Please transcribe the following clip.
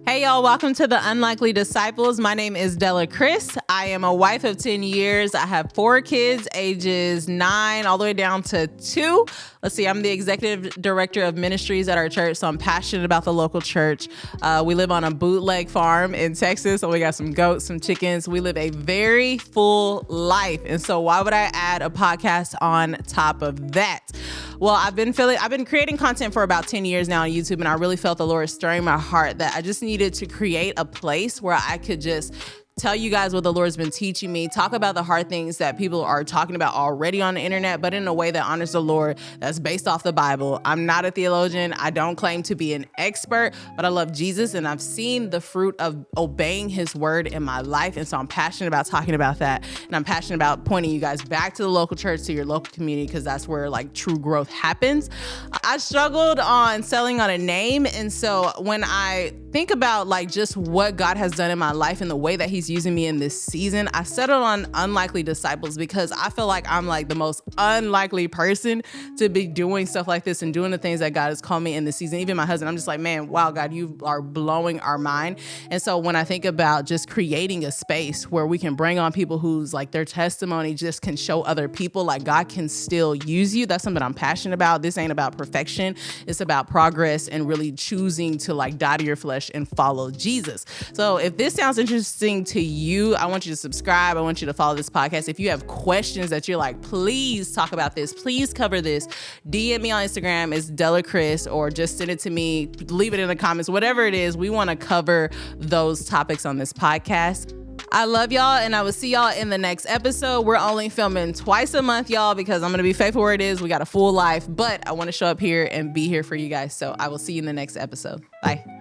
Hey y'all, welcome to the Unlikely Disciples. My name is Della Chris. I am a wife of 10 years. I have 4 kids, ages 9 all the way down to 2. I'm the executive director of ministries at our church, so I'm passionate about the local church. We live on a bootleg farm in Texas, so we got some goats, some chickens. We live a very full life, and so why would I add a podcast on top of that? Well, I've been creating content for about 10 years now on YouTube, and I really felt the Lord stirring my heart that I just needed to create a place where I could just tell you guys what the Lord's been teaching me, talk about the hard things that people are talking about already on the internet, but in a way that honors the Lord, that's based off the Bible. I'm not a theologian. I don't claim to be an expert, but I love Jesus, and I've seen the fruit of obeying his word in my life. And so I'm passionate about talking about that. And I'm passionate about pointing you guys back to the local church, to your local community, because that's where true growth happens. I struggled on selling on a name. And so when I think about just what God has done in my life and the way that he's using me in this season, I settled on Unlikely Disciples because I feel like I'm the most unlikely person to be doing stuff like this and doing the things that God has called me in this season. Even my husband, I'm just like, man, wow, God, you are blowing our mind. And so when I think about just creating a space where we can bring on people whose their testimony just can show other people God can still use you, that's something I'm passionate about. This ain't about perfection. It's about progress and really choosing to die to your flesh and follow Jesus. So if this sounds interesting to you, I want you to subscribe. I want you to follow this podcast. If you have questions that you're please talk about this, please cover this, DM me on Instagram. It's Della Chris, or just send it to me, leave it in the comments, whatever it is. We want to cover those topics on this podcast. I love y'all, and I will see y'all in the next episode. We're only filming twice a month, y'all, because I'm going to be faithful where it is. We got a full life, but I want to show up here and be here for you guys. So I will see you in the next episode. Bye.